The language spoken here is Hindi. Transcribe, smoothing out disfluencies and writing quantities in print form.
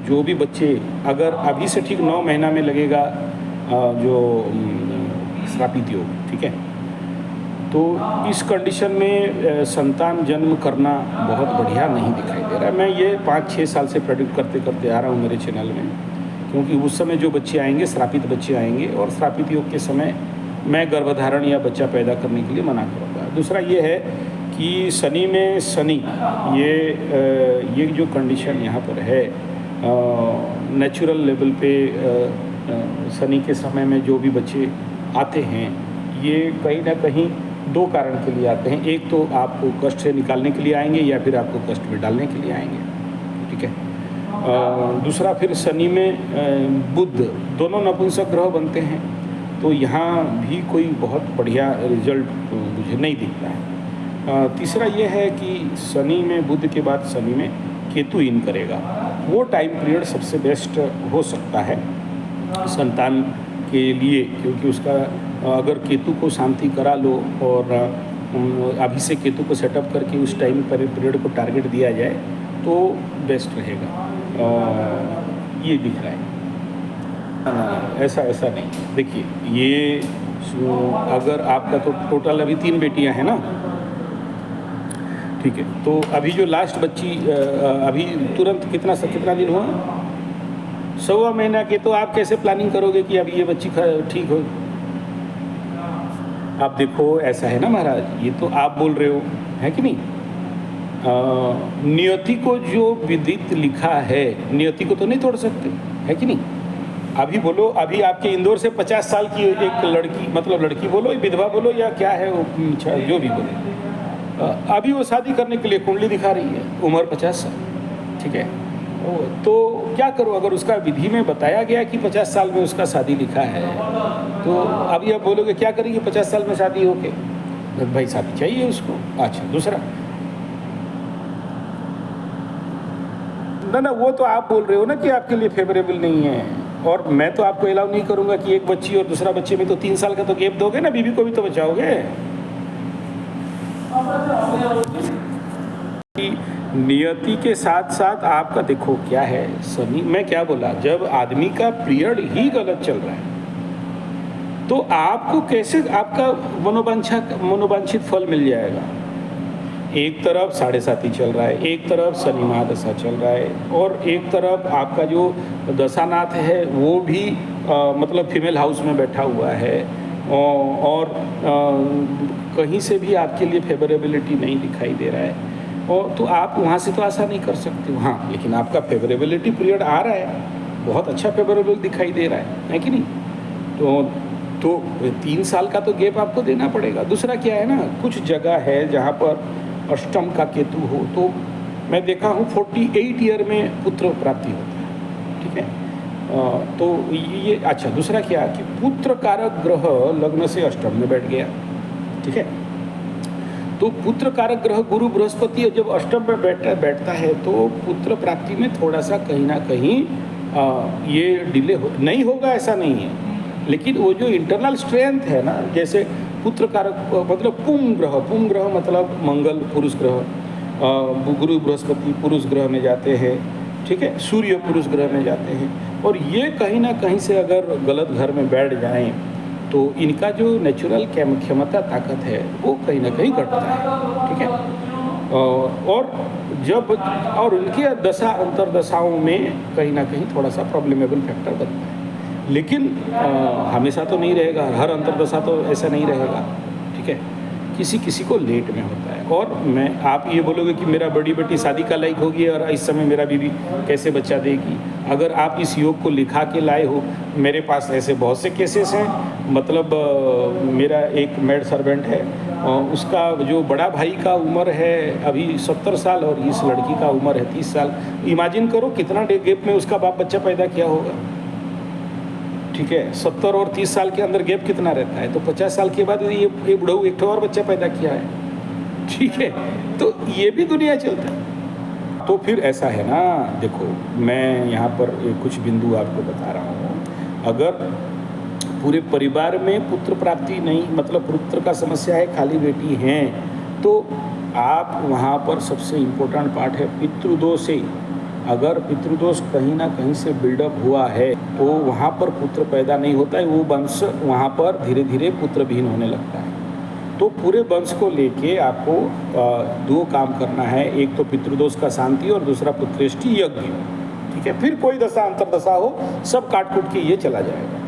जो भी बच्चे अगर अभी से ठीक 9 महीना में लगेगा जो श्रापित योग, ठीक है। तो इस कंडीशन में संतान जन्म करना बहुत बढ़िया नहीं दिखाई दे रहा है। मैं ये 5-6 साल से प्रेडिक्ट करते करते आ रहा हूँ मेरे चैनल में, क्योंकि उस समय जो बच्चे आएंगे श्रापित बच्चे आएंगे, और श्रापित योग के समय मैं गर्भधारण या बच्चा पैदा करने के लिए मना करूँगा। दूसरा ये है कि शनि में शनि, ये जो कंडीशन यहाँ पर है नेचुरल लेवल पे शनि के समय में जो भी बच्चे आते हैं, ये कहीं ना कहीं 2 कारण के लिए आते हैं। एक तो आपको कष्ट से निकालने के लिए आएंगे, या फिर आपको कष्ट में डालने के लिए आएंगे, ठीक है। दूसरा फिर शनि में बुध, दोनों नपुंसक ग्रह बनते हैं, तो यहाँ भी कोई बहुत बढ़िया रिजल्ट मुझे नहीं दिखता है। तीसरा ये है कि शनि में बुध के बाद शनि में केतु इन करेगा, वो टाइम पीरियड सबसे बेस्ट हो सकता है संतान के लिए, क्योंकि उसका अगर केतु को शांति करा लो और अभी से केतु को सेटअप करके उस टाइम पीरियड को टारगेट दिया जाए तो बेस्ट रहेगा। ये दिख रहा है। ऐसा नहीं। देखिए, ये अगर आपका तो टोटल अभी 3 बेटियां हैं ना, ठीक है। तो अभी जो लास्ट बच्ची अभी तुरंत कितना दिन हुआ, 1.25 महीना के, तो आप कैसे प्लानिंग करोगे कि अभी ये बच्ची ठीक हो? आप देखो, ऐसा है ना महाराज, ये तो आप बोल रहे हो, है कि नहीं? नियति को जो विदित लिखा है, नियति को तो नहीं तोड़ सकते, है कि नहीं? अभी बोलो, अभी आपके इंदौर से 50 साल की एक लड़की, मतलब लड़की बोलो, विधवा बोलो, या क्या है वो, जो भी बोलो, अभी वो शादी करने के लिए कुंडली दिखा रही है, उम्र 50 साल, ठीक है। तो क्या करो, अगर उसका विधि में बताया गया कि 50 साल में उसका शादी लिखा है, तो अभी आप बोलोगे क्या करेंगे 50 साल में शादी होके? भाई शादी चाहिए उसको। अच्छा, दूसरा ना, वो तो आप बोल रहे हो ना कि आपके लिए फेवरेबल नहीं है, और मैं तो आपको अलाउ नहीं करूंगा कि एक बच्ची और दूसरा बच्चे में तो 3 साल का तो गैप दोगे ना, बीवी को भी तो बचाओगे। नियति के साथ साथ आपका देखो क्या है, शनि, मैं क्या बोला, जब आदमी का पीरियड ही गलत चल रहा है तो आपको कैसे आपका मनोवांछित फल मिल जाएगा? एक तरफ 7.5 चल रहा है, एक तरफ शनि महादशा चल रहा है, और एक तरफ आपका जो दशानाथ है वो भी मतलब फीमेल हाउस में बैठा हुआ है, और कहीं से भी आपके लिए फेवरेबिलिटी नहीं दिखाई दे रहा है, और तो आप वहाँ से तो आशा नहीं कर सकते। हाँ, लेकिन आपका फेवरेबिलिटी पीरियड आ रहा है, बहुत अच्छा फेवरेबल दिखाई दे रहा है कि नहीं? तो 3 साल का तो गैप आपको देना पड़ेगा। दूसरा क्या है ना, कुछ जगह है जहाँ पर अष्टम का केतु हो, तो मैं देखा हूँ 48 ईयर में पुत्र प्राप्ति होता है, ठीक है। तो ये अच्छा, दूसरा क्या कि पुत्र कारक ग्रह लग्न से अष्टम में बैठ गया, ठीक है। तो पुत्र कारक ग्रह गुरु बृहस्पति जब अष्टम में बैठता है तो पुत्र प्राप्ति में थोड़ा सा कहीं ना कहीं ये डिले नहीं होगा, ऐसा नहीं है, लेकिन वो जो इंटरनल स्ट्रेंथ है ना, जैसे पुत्र कारक मतलब पुम ग्रह मतलब मंगल पुरुष ग्रह, गुरु बृहस्पति पुरुष ग्रह में जाते हैं, ठीक है, सूर्य पुरुष ग्रह में जाते हैं, और ये कहीं ना कहीं से अगर गलत घर में बैठ जाएं तो इनका जो नेचुरल क्षमता ताकत है वो कहीं ना कहीं घटता है, ठीक है। और जब और उनके दशा अंतरदशाओं में कहीं ना कहीं थोड़ा सा प्रॉब्लमेबल फैक्टर बनता है, लेकिन हमेशा तो नहीं रहेगा, हर अंतरदशा तो ऐसा नहीं रहेगा, ठीक है। किसी को लेट में होता है। और मैं आप ये बोलोगे कि मेरा बड़ी बेटी शादी का लायक होगी और इस समय मेरा बीवी कैसे बच्चा देगी? अगर आप इस योग को लिखा के लाए हो, मेरे पास ऐसे बहुत से केसेस हैं। मतलब मेरा एक मेड सर्वेंट है, उसका जो बड़ा भाई का उम्र है अभी 70 साल और इस लड़की का उम्र है 30 साल। इमेजिन करो कितना गैप में उसका बाप बच्चा पैदा किया होगा, ठीक है। 70 और 30 साल के अंदर गैप कितना रहता है, तो 50 साल के बाद ये बुढ़ऊ एक और बच्चा पैदा किया है, ठीक है। तो ये भी दुनिया चलता है। तो फिर ऐसा है ना, देखो मैं यहाँ पर कुछ बिंदु आपको बता रहा हूँ। अगर पूरे परिवार में पुत्र प्राप्ति नहीं, मतलब पुत्र का समस्या है, खाली बेटी हैं, तो आप वहाँ पर सबसे इम्पोर्टेंट पार्ट है पितृदोष से अगर पितृदोष कहीं ना कहीं से बिल्डअप हुआ है तो वहाँ पर पुत्र पैदा नहीं होता है, वो वंश वहाँ पर धीरे धीरे पुत्रविहीन होने लगता है। तो पूरे वंश को लेके आपको दो काम करना है, एक तो पितृदोष का शांति और दूसरा पुत्रेष्टि यज्ञ। ठीक है, फिर कोई दशा अंतरदशा हो सब काट कूट के ये चला जाएगा।